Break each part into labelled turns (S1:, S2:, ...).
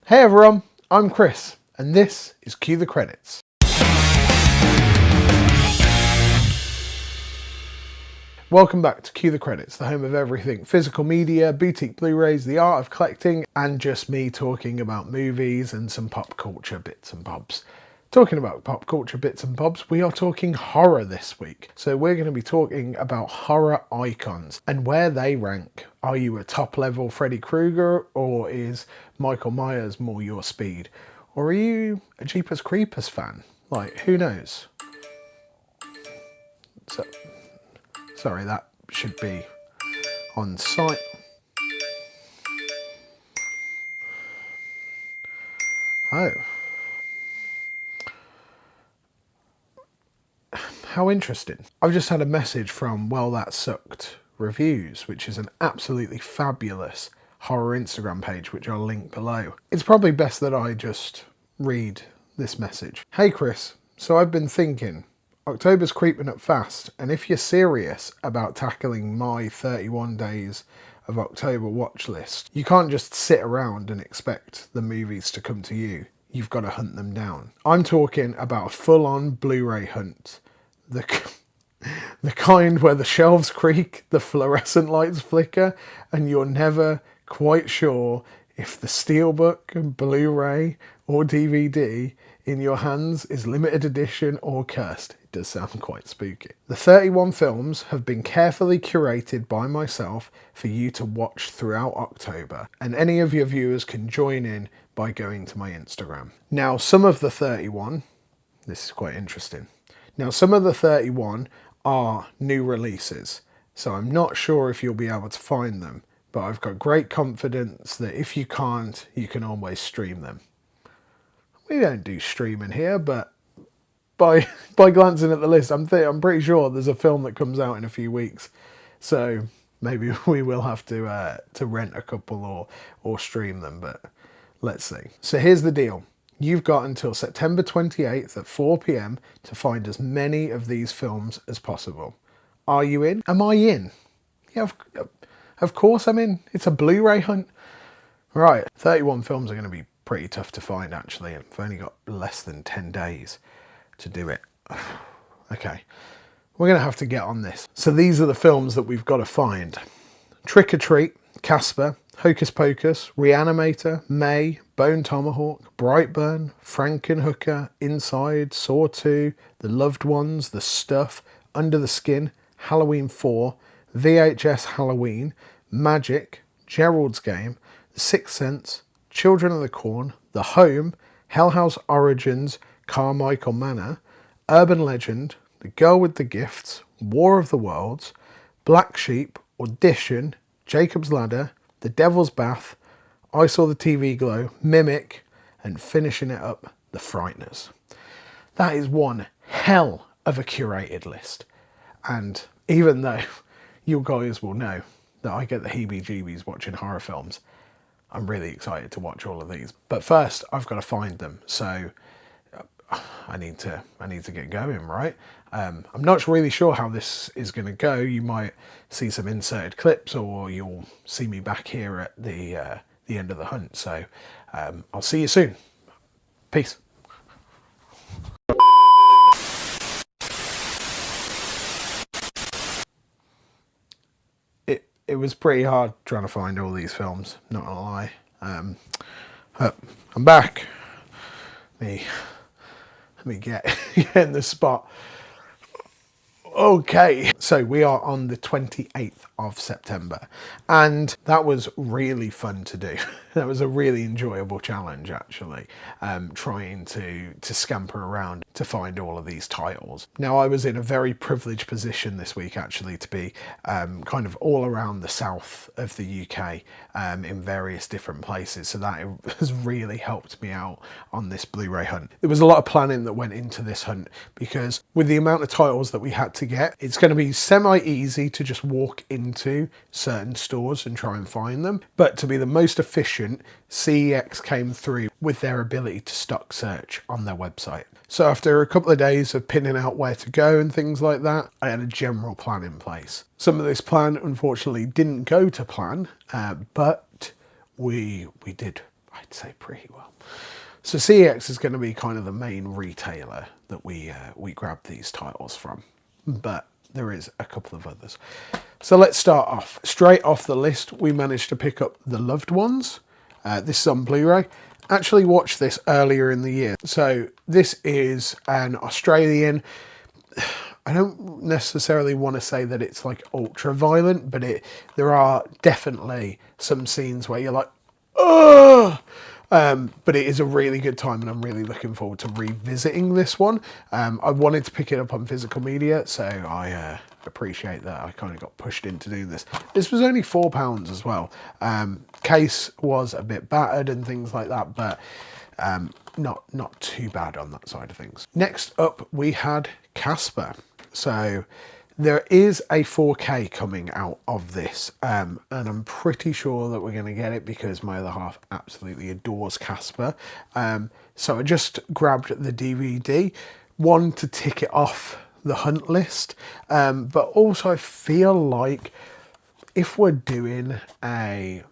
S1: Hey everyone, I'm Chris, and this is Cue the Credits. Welcome back to Cue the Credits, the home of everything physical media, boutique Blu-rays, the art of collecting, and just me talking about movies and some pop culture bits and bobs. Talking about pop culture bits and bobs, we are talking horror this week. So we're going to be talking about horror icons and where they rank. Are you a top level Freddy Krueger, or is Michael Myers more your speed? Or are you a Jeepers Creepers fan? Like, who knows? So, sorry, that should be on site. Oh. How interesting. I've just had a message from Well That Sucked Reviews, which is an absolutely fabulous horror Instagram page, which I'll link below. It's probably best that I just read this message. Hey Chris, so I've been thinking, October's creeping up fast, and if you're serious about tackling my 31 days of October watch list, you can't just sit around and expect the movies to come to you. You've got to hunt them down. I'm talking about a full-on Blu-ray hunt. The kind where the shelves creak, the fluorescent lights flicker, and you're never quite sure if the steelbook, Blu-ray or DVD in your hands is limited edition or cursed. It does sound quite spooky. The 31 films have been carefully curated by myself for you to watch throughout October, and any of your viewers can join in by going to my Instagram. Now, some of the 31, this is quite interesting. Now, some of the 31 are new releases, so I'm not sure if you'll be able to find them, but I've got great confidence that if you can't, you can always stream them. We don't do streaming here, but by glancing at the list, I'm pretty sure there's a film that comes out in a few weeks, so maybe we will have to rent a couple or stream them, but let's see. So here's the deal. You've got until September 28th at 4 PM to find as many of these films as possible. Are you in? Am I in? Yeah, of course I'm in. It's a Blu-ray hunt. Right, 31 films are going to be pretty tough to find, actually. I've only got less than 10 days to do it. Okay, we're going to have to get on this. So these are the films that we've got to find. Trick or Treat, Casper, Hocus Pocus, Reanimator, May, Bone Tomahawk, Brightburn, Frankenhooker, Inside, Saw 2, The Loved Ones, The Stuff, Under the Skin, Halloween 4, VHS Halloween, Magic, Gerald's Game, The Sixth Sense, Children of the Corn, The Home, Hell House Origins, Carmichael Manor, Urban Legend, The Girl with the Gifts, War of the Worlds, Black Sheep, Audition, Jacob's Ladder, The Devil's Bath, I Saw the TV Glow, Mimic, and finishing it up, The Frighteners. That is one hell of a curated list. And even though you guys will know that I get the heebie-jeebies watching horror films, I'm really excited to watch all of these. But first, I've got to find them. So I need to get going, right? I'm not really sure how this is going to go. You might see some inserted clips, or you'll see me back here at the end of the hunt. So I'll see you soon. Peace. It was pretty hard trying to find all these films, not gonna lie. I'm back. Let me get in the spot. Okay, so we are on the 28th of September, and that was really fun to do. That was a really enjoyable challenge, actually, trying to scamper around to find all of these titles. Now, I was in a very privileged position this week, actually, to be kind of all around the south of the UK in various different places, so that has really helped me out on this Blu-ray hunt. There was a lot of planning that went into this hunt, because with the amount of titles that we had to get, it's going to be semi-easy to just walk into certain stores and try and find them, but to be the most efficient, CEX came through with their ability to stock search on their website. So after a couple of days of pinning out where to go and things like that, I had a general plan in place. Some of this plan unfortunately didn't go to plan, but we did I'd say pretty well. So CEX is going to be kind of the main retailer that we grab these titles from, but there is a couple of others. So let's start off. Straight off the list, we managed to pick up The Loved Ones. This is on Blu-ray. Actually watched this earlier in the year. So this is an Australian, I don't necessarily want to say that it's like ultra violent, but there are definitely some scenes where you're like, oh! But it is a really good time, and I'm really looking forward to revisiting this one. I wanted to pick it up on physical media, so I appreciate that I kind of got pushed into doing this. This was only £4 as well. Case was a bit battered and things like that, but not too bad on that side of things. Next up, we had Casper. So there is a 4K coming out of this, and I'm pretty sure that we're going to get it because my other half absolutely adores Casper. So I just grabbed the DVD, one to tick it off the hunt list, but also I feel like if we're doing a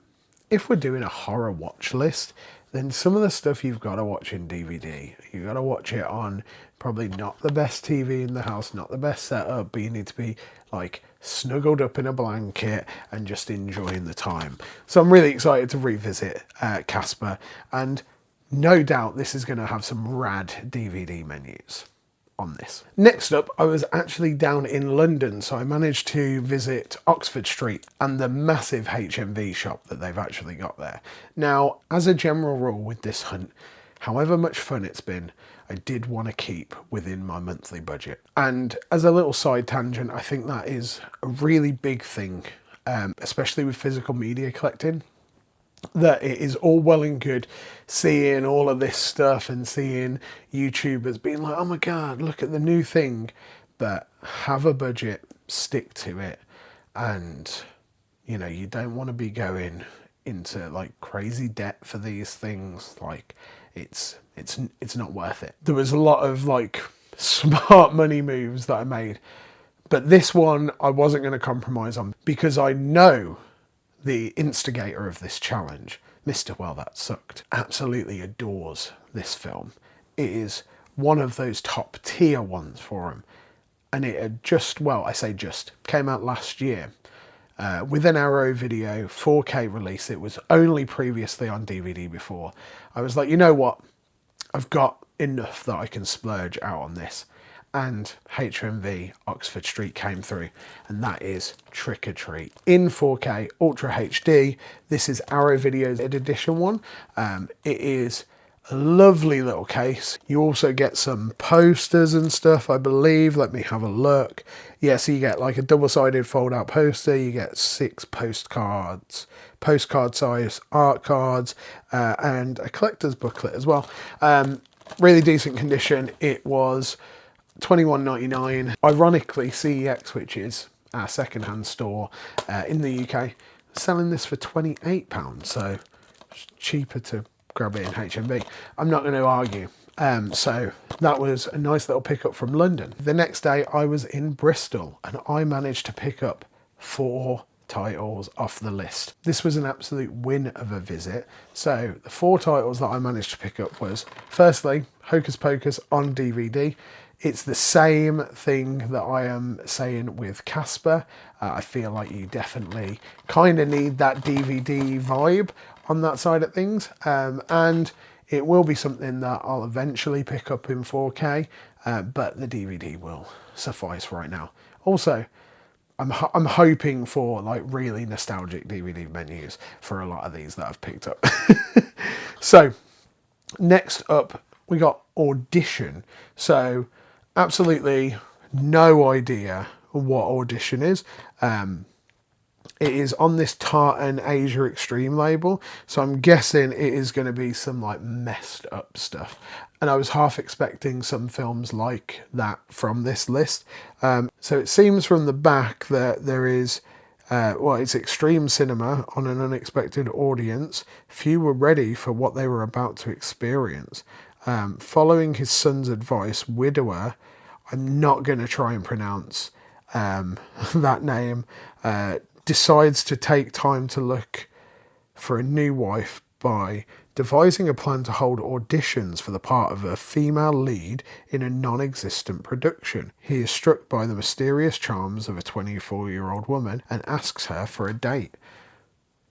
S1: horror watch list, then some of the stuff you've got to watch in DVD. You've got to watch it on probably not the best TV in the house, not the best setup, but you need to be like snuggled up in a blanket and just enjoying the time. So I'm really excited to revisit Casper, and no doubt this is going to have some rad DVD menus on this. Next up, I was actually down in London, so I managed to visit Oxford Street and the massive HMV shop that they've actually got there. Now, as a general rule with this hunt, however much fun it's been, I did want to keep within my monthly budget. And as a little side tangent, I think that is a really big thing, especially with physical media collecting, that it is all well and good seeing all of this stuff and seeing YouTubers being like, oh my God, look at the new thing, but have a budget, stick to it. And, you know, you don't want to be going into like crazy debt for these things. Like it's not worth it. There was a lot of like smart money moves that I made, but this one I wasn't going to compromise on because I know the instigator of this challenge, Mr. Well That Sucked, absolutely adores this film. It is one of those top tier ones for him. And it had just, well, I say just, came out last year. With an Arrow Video 4K release. It was only previously on DVD before. I was like, you know what? I've got enough that I can splurge out on this. And HMV Oxford Street came through, and that is trick or treat in 4K Ultra HD. This is Arrow Video's edition one. It is a lovely little case. You also get some posters and stuff, I believe. Let me have a look. Yeah, so you get like a double-sided fold-out poster. You get 6 postcards, postcard size art cards, and a collector's booklet as well. Really decent condition. It was $21.99. Ironically, CEX, which is our second-hand store in the UK, selling this for £28, so it's cheaper to grab it in HMV. I'm not going to argue. So that was a nice little pickup from London. The next day I was in Bristol, and I managed to pick up 4 titles off the list. This was an absolute win of a visit. So the 4 titles that I managed to pick up was, firstly, Hocus Pocus on DVD. It's the same thing that I am saying with Casper. I feel like you definitely kind of need that DVD vibe on that side of things. And it will be something that I'll eventually pick up in 4K, but the DVD will suffice right now. Also, I'm hoping for like really nostalgic DVD menus for a lot of these that I've picked up. So next up, we got Audition. So absolutely no idea what Audition is. It is on this Tartan Asia Extreme label, so I'm guessing it is going to be some like messed up stuff. And I was half expecting some films like that from this list. So it seems from the back that there is, well, it's extreme cinema on an unexpected audience. Few were ready for what they were about to experience. Following his son's advice, Widower, I'm not going to try and pronounce that name, decides to take time to look for a new wife by devising a plan to hold auditions for the part of a female lead in a non-existent production. He is struck by the mysterious charms of a 24-year-old woman and asks her for a date.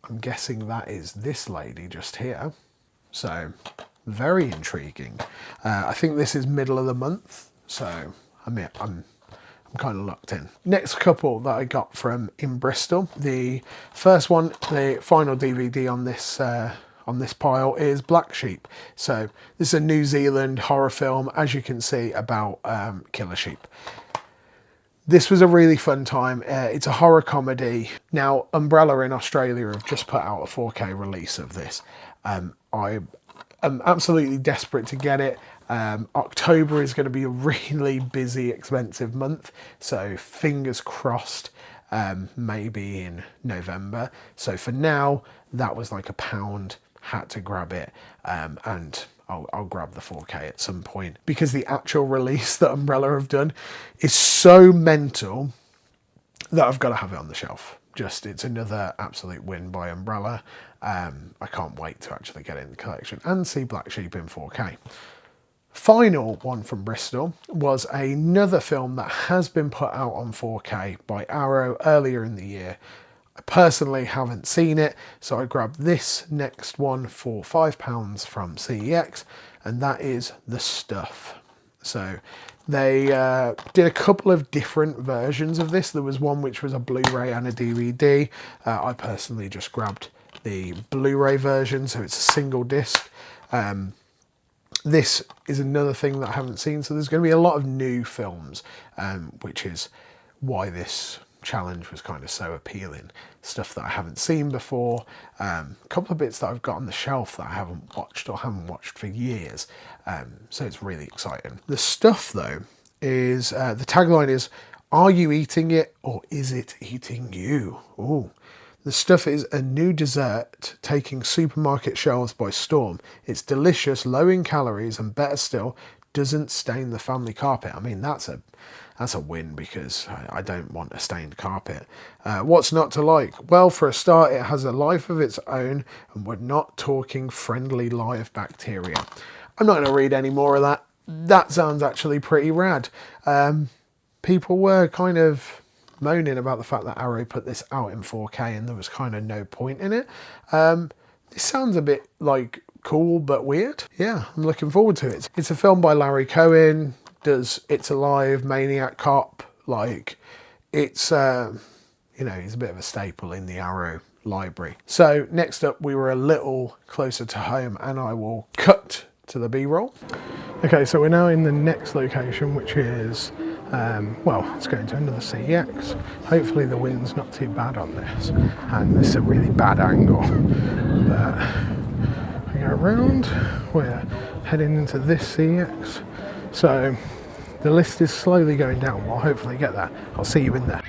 S1: I'm guessing that is this lady just here. So, very intriguing. I think this is middle of the month, so I'm kind of locked in. Next couple that I got from in Bristol. The first one, the final DVD on this pile, is Black Sheep. So this is a New Zealand horror film, as you can see, about killer sheep. This was a really fun time. It's a horror comedy. Now, Umbrella in Australia have just put out a 4K release of this. I am absolutely desperate to get it. October is going to be a really busy, expensive month, so fingers crossed, maybe in November. So for now, that was like £1, had to grab it, and I'll grab the 4K at some point, because the actual release that Umbrella have done is so mental that I've got to have it on the shelf. It's another absolute win by Umbrella. I can't wait to actually get it in the collection and see Black Sheep in 4K. Final one from Bristol was another film that has been put out on 4K by Arrow earlier in the year. I personally haven't seen it, so I grabbed this next one for £5 from CEX, and that is The Stuff. So they did a couple of different versions of this. There was one which was a Blu-ray and a DVD. I personally just grabbed the Blu-ray version, so it's a single disc. This is another thing that I haven't seen, so there's going to be a lot of new films, which is why this challenge was kind of so appealing. Stuff that I haven't seen before, a couple of bits that I've got on the shelf that I haven't watched or haven't watched for years, so it's really exciting. The Stuff, though, is, the tagline is, "Are you eating it, or is it eating you?" Ooh. The Stuff is a new dessert taking supermarket shelves by storm. It's delicious, low in calories, and better still, doesn't stain the family carpet. I mean, that's a win, because I don't want a stained carpet. What's not to like? Well, for a start, it has a life of its own, and we're not talking friendly live bacteria. I'm not going to read any more of that. That sounds actually pretty rad. People were kind of moaning about the fact that Arrow put this out in 4K and there was kind of no point in it. It sounds a bit like cool but weird. Yeah, I'm looking forward to it. It's a film by Larry Cohen, does It's Alive, Maniac Cop. Like, it's, you know, he's a bit of a staple in the Arrow library. So next up, we were a little closer to home, and I will cut to the B-roll. Okay, so we're now in the next location, which is well, it's going to another CEX. Hopefully the wind's not too bad on this, and this is a really bad angle. But we go around, we're heading into this CEX. So the list is slowly going down. We'll hopefully get there. I'll see you in there.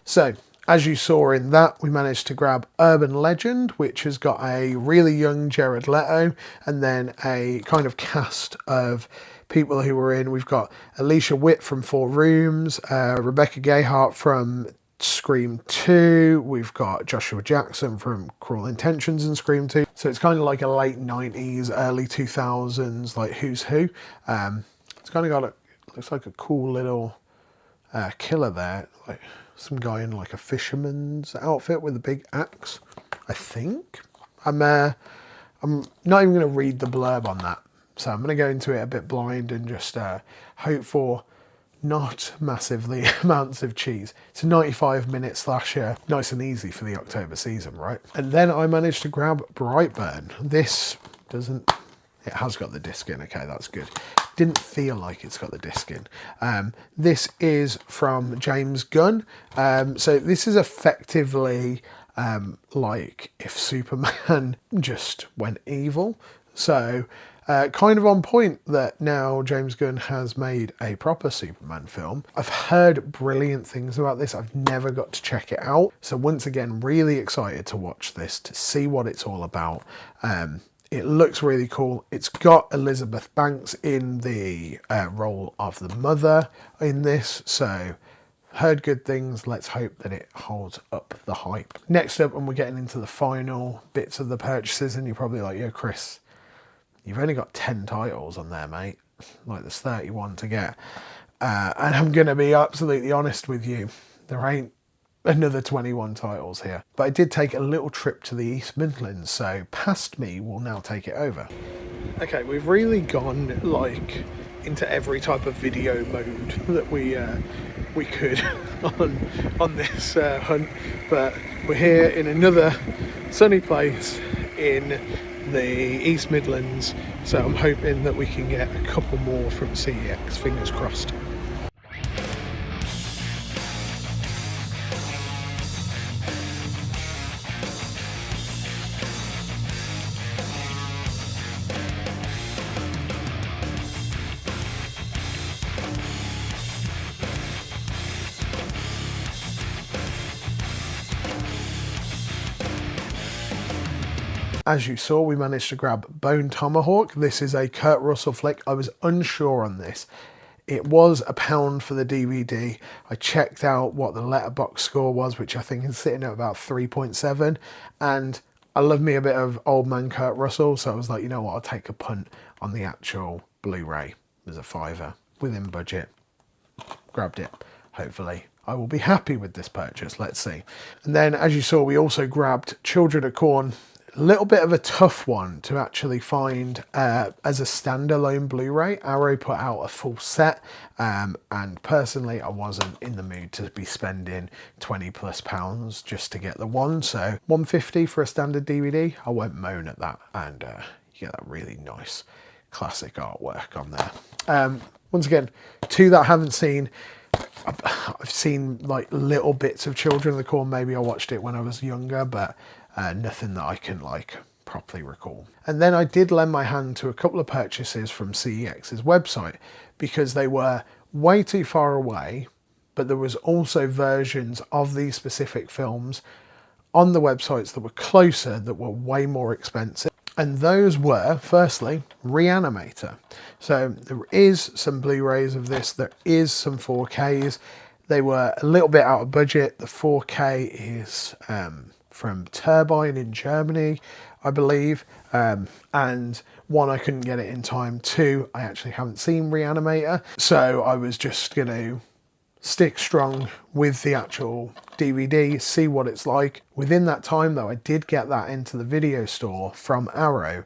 S1: So, as you saw in that, we managed to grab Urban Legend, which has got a really young Jared Leto, and then a kind of cast of people who were in. We've got Alicia Witt from 4 Rooms, Rebecca Gayheart from Scream 2, we've got Joshua Jackson from Cruel Intentions and Scream 2. So it's kind of like a late 90s, early 2000s, like Who's Who. It's kind of got looks like a cool little killer there, like some guy in like a fisherman's outfit with a big axe, I think. I'm not even going to read the blurb on that, so I'm going to go into it a bit blind and just hope for not massively amounts of cheese. It's a 95-minute slasher, nice and easy for the October season, right? And then I managed to grab Brightburn. This doesn't, it has got the disc in, okay, that's good. Didn't feel like it's got the disc in. This is from James Gunn. So this is effectively like if Superman just went evil. So Kind of on point that now James Gunn has made a proper Superman film. I've heard brilliant things about this. I've never got to check it out. So once again, really excited to watch this, to see what it's all about. It looks really cool. It's got Elizabeth Banks in the role of the mother in this. So heard good things. Let's hope that it holds up the hype. Next up, and we're getting into the final bits of the purchases, and you're probably like, yo, Chris, you've only got 10 titles on there, mate. Like, there's 31 to get. And I'm going to be absolutely honest with you. There ain't another 21 titles here. But I did take a little trip to the East Midlands, so past me will now take it over. Okay, we've really gone, like, into every type of video mode that we could on this hunt. But we're here in another sunny place in the East Midlands, so I'm hoping that we can get a couple more from CEX, fingers crossed. As you saw, we managed to grab Bone Tomahawk. This is a Kurt Russell flick. I was unsure on this. It was £1 for the DVD. I checked out what the letterbox score was, which I think is sitting at about 3.7. And I love me a bit of old man Kurt Russell, so I was like, you know what, I'll take a punt on the actual Blu-ray. There's a £5 within budget. Grabbed it, hopefully. I will be happy with this purchase, let's see. And then, as you saw, we also grabbed Children of Corn. A little bit of a tough one to actually find as a standalone Blu-ray. Arrow put out a full set, and personally I wasn't in the mood to be spending £20+ just to get the one, so £150 for a standard DVD, I won't moan at that, and you get that really nice classic artwork on there. Once again, two that I haven't seen. I've seen like little bits of Children of the Corn. Maybe I watched it when I was younger, but nothing that I can like properly recall. And then I did lend my hand to a couple of purchases from CEX's website because they were way too far away, but there was also versions of these specific films on the websites that were closer that were way more expensive. And those were, firstly, Reanimator. So there is some Blu-rays of this, there is some 4Ks. They were a little bit out of budget. The 4K is from Turbine in Germany, I believe. And one, I couldn't get it in time. Two, I actually haven't seen Reanimator. So I was just going to stick strong with the actual DVD, see what it's like. Within that time though, I did get that into the video store from Arrow.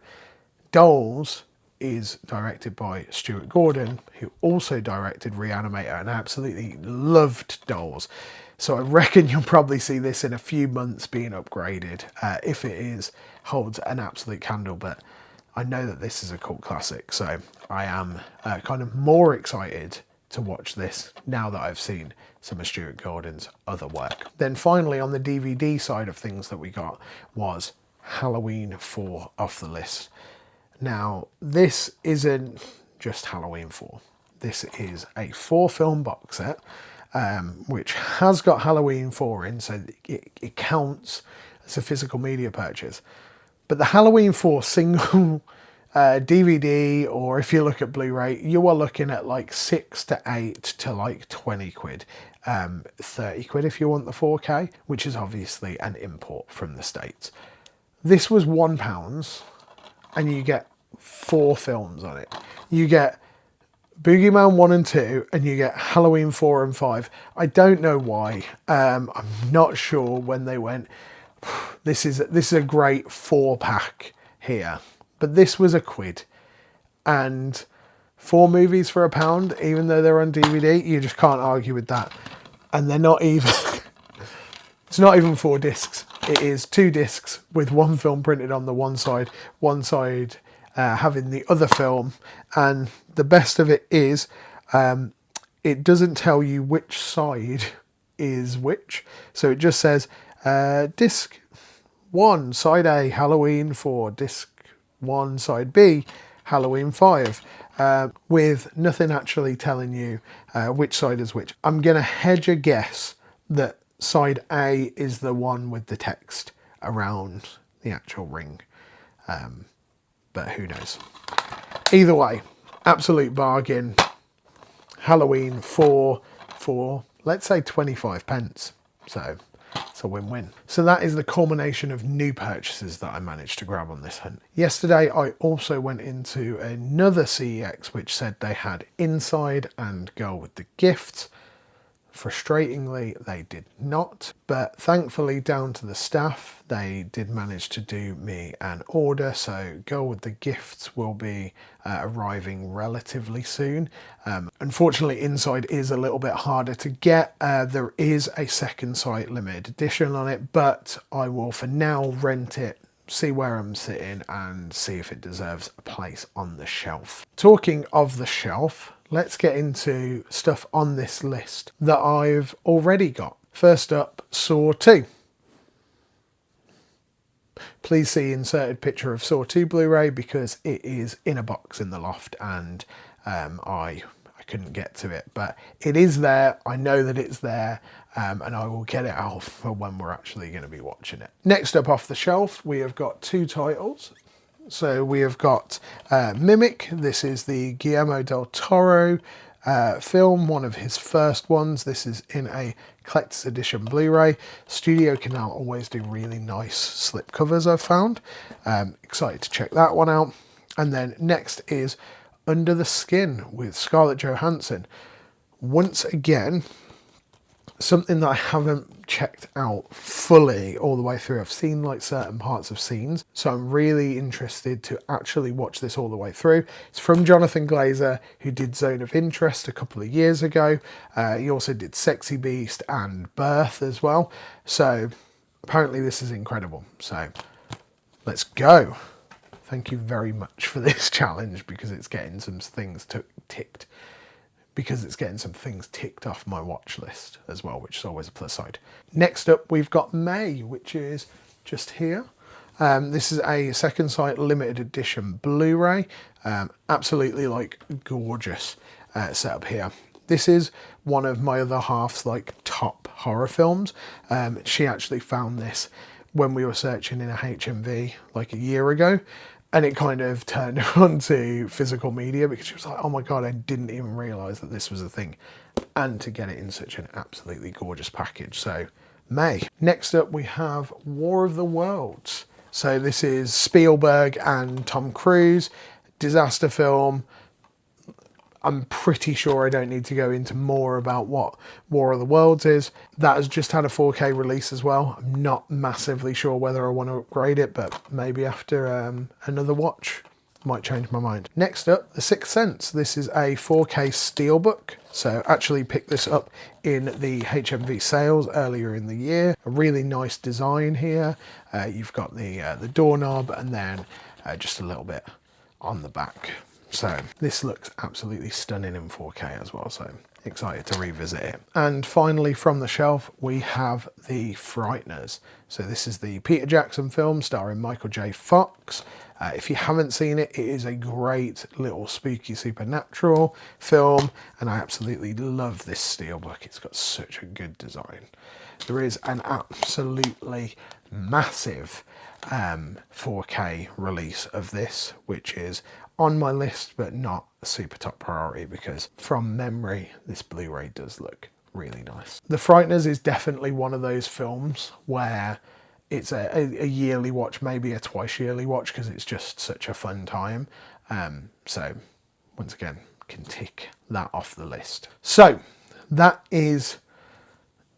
S1: Dolls is directed by Stuart Gordon, who also directed Reanimator, and I absolutely loved Dolls. So I reckon you'll probably see this in a few months being upgraded. If it holds an absolute candle, but I know that this is a cult classic, so I am kind of more excited to watch this now that I've seen some of Stuart Gordon's other work. Then finally, on the DVD side of things that we got was Halloween 4 off the list. Now, this isn't just Halloween 4. This is a 4-film box set, which has got Halloween 4 in, so it counts as a physical media purchase. But the Halloween 4 single DVD, or if you look at Blu-ray, you are looking at like 6 to 8 to like 20 quid. 30 quid if you want the 4K, which is obviously an import from the States. This was £1, and you get 4 films on it. You get Boogeyman 1 and 2, and you get Halloween 4 and 5. I don't know why. I'm not sure when they went, this is a great 4-pack here. But this was £1, and 4 movies for £1, even though they're on DVD, you just can't argue with that. And they're not even, it's not even 4 discs. It is 2 discs with 1 film printed on the one side having the other film. And the best of it is, it doesn't tell you which side is which. So it just says, disc 1, side A, Halloween 4, disc 1, side B, Halloween 5, with nothing actually telling you which side is which. I'm going to hedge a guess that side A is the one with the text around the actual ring, but who knows. Either way, absolute bargain. Halloween for let's say 25 pence. So it's a win-win. So that is the culmination of new purchases that I managed to grab on this hunt. Yesterday I also went into another CEX which said they had Inside and Girl with the Gifts. Frustratingly, they did not, but thankfully down to the staff, they did manage to do me an order, so Girl with the Gifts will be arriving relatively soon. Unfortunately, Inside is a little bit harder to get. There is a second sight limited edition on it, but I will for now rent it, see where I'm sitting and see if it deserves a place on the shelf. Talking of the shelf, let's get into stuff on this list that I've already got. First up, Saw 2. Please see inserted picture of Saw 2 Blu-ray because it is in a box in the loft and I couldn't get to it, but it is there. I know that it's there, and I will get it out for when we're actually going to be watching it. Next up off the shelf, we have got two titles. So we have got Mimic. This is the Guillermo del Toro film, one of his first ones. This is in a collector's edition Blu-ray. Studio can now always do really nice slip covers, I've found. Excited to check that one out. And then next is Under the Skin with Scarlett Johansson. Once again, something that I haven't checked out fully all the way through. I've seen like certain parts of scenes, so I'm really interested to actually watch this all the way through. It's from Jonathan Glazer, who did Zone of Interest a couple of years ago. He also did Sexy Beast and Birth as well. So apparently this is incredible. So let's go. Thank you very much for this challenge because it's getting some things ticked. Because it's getting some things ticked off my watch list as well, which is always a plus side. Next up, we've got May, which is just here. This is a second sight limited edition Blu-ray. Absolutely like gorgeous setup here. This is one of my other half's like top horror films. She actually found this when we were searching in a HMV like a year ago. And it kind of turned her onto physical media because she was like, oh my God, I didn't even realise that this was a thing. And to get it in such an absolutely gorgeous package. So, May. Next up, we have War of the Worlds. So this is Spielberg and Tom Cruise, disaster film. I'm pretty sure I don't need to go into more about what War of the Worlds is. That has just had a 4K release as well. I'm not massively sure whether I want to upgrade it, but maybe after another watch, might change my mind. Next up, The Sixth Sense. This is a 4K steelbook. So actually picked this up in the HMV sales earlier in the year. A really nice design here. You've got the doorknob and then just a little bit on the back. So this looks absolutely stunning in 4K as well, so excited to revisit it. And finally from the shelf we have The Frighteners. So this is the Peter Jackson film starring Michael J. Fox. If you haven't seen it, it is a great little spooky supernatural film and I absolutely love this steelbook. It's got such a good design. There is an absolutely massive 4K release of this, which is on my list but not a super top priority because from memory this Blu-ray does look really nice. The Frighteners is definitely one of those films where it's a yearly watch, maybe a twice yearly watch because it's just such a fun time. So once again, can tick that off the list. So that is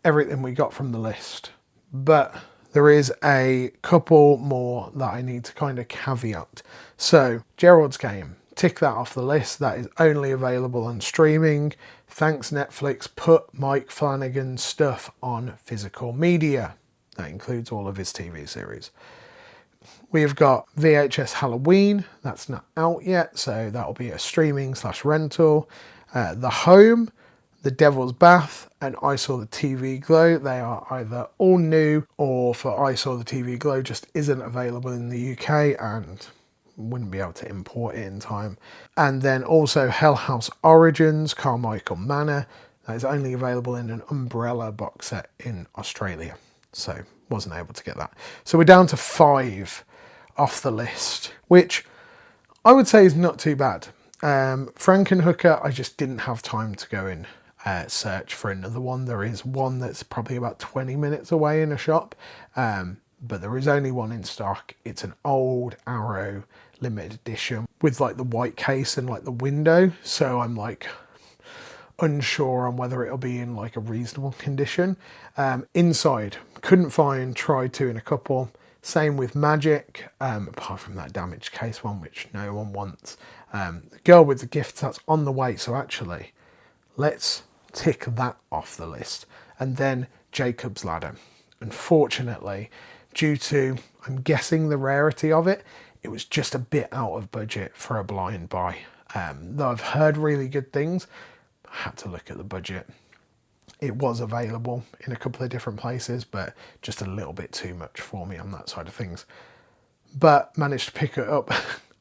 S1: everything we got from the list, but there is a couple more that I need to kind of caveat. So Gerald's Game, tick that off the list. That is only available on streaming. Thanks Netflix, put Mike Flanagan's stuff on physical media. That includes all of his TV series. We've got VHS Halloween, that's not out yet, so that'll be a streaming / rental. The Home, The Devil's Bath, and I Saw the TV Glow. They are either all new or for I Saw the TV Glow just isn't available in the UK and wouldn't be able to import it in time. And then also Hell House Origins, Carmichael Manor. That is only available in an Umbrella box set in Australia. So wasn't able to get that. So we're down to 5 off the list, which I would say is not too bad. Frankenhooker, I just didn't have time to go in search for another one. There is one that's probably about 20 minutes away in a shop, but there is only one in stock. It's an old Arrow limited edition with like the white case and like the window, so I'm like unsure on whether it'll be in like a reasonable condition. Inside, couldn't find, tried to in a couple. Same with Magic, apart from that damaged case one, which no one wants. The Girl with the Gifts, that's on the way, so actually, let's tick that off the list. And then Jacob's Ladder. Unfortunately, due to, I'm guessing, the rarity of it, it was just a bit out of budget for a blind buy. Though I've heard really good things, I had to look at the budget. It was available in a couple of different places, but just a little bit too much for me on that side of things. But managed to pick it up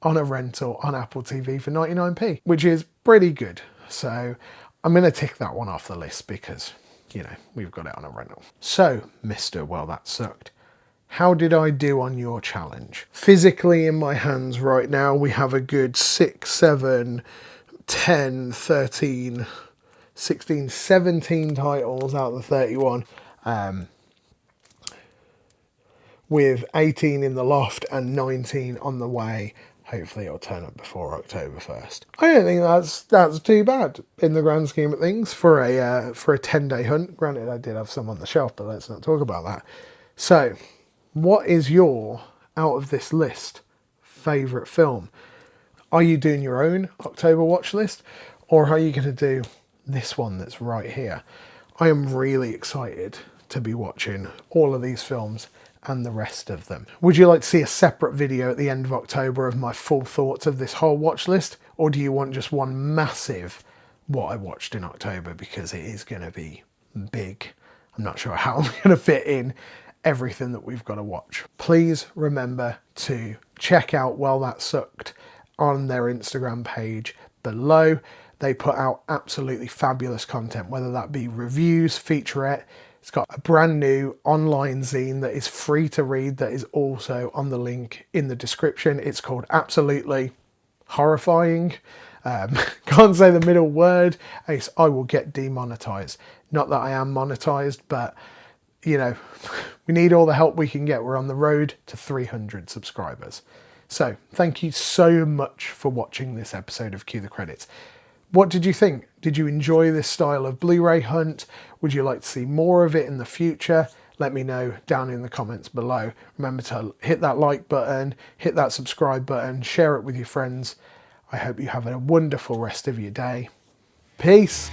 S1: on a rental on Apple TV for 99p, which is pretty good. So I'm going to tick that one off the list because, you know, we've got it on a rental. So, Mr. Well, That Sucked. How did I do on your challenge? Physically in my hands right now, we have a good 6, 7, 10, 13... 16, 17 titles out of the 31, with 18 in the loft and 19 on the way. Hopefully it'll turn up before October 1st. I don't think that's too bad in the grand scheme of things for a 10-day hunt. Granted, I did have some on the shelf, but let's not talk about that. So, what is your, out of this list, favourite film? Are you doing your own October watch list, or are you going to do this one that's right here? I am really excited to be watching all of these films and the rest of them. Would you like to see a separate video at the end of October of my full thoughts of this whole watch list, or do you want just one massive what I watched in October, because it is going to be big. I'm not sure how I'm going to fit in everything that we've got to watch. Please remember to check out Well That Sucked on their Instagram page below. They put out absolutely fabulous content, whether that be reviews, featurette. It's got a brand new online zine that is free to read that is also on the link in the description. It's called Absolutely Horrifying. Can't say the middle word, else I will get demonetized. Not that I am monetized, but you know, we need all the help we can get. We're on the road to 300 subscribers. So thank you so much for watching this episode of Cue the Credits. What did you think? Did you enjoy this style of Blu-ray hunt? Would you like to see more of it in the future? Let me know down in the comments below. Remember to hit that like button, hit that subscribe button, share it with your friends. I hope you have a wonderful rest of your day. Peace.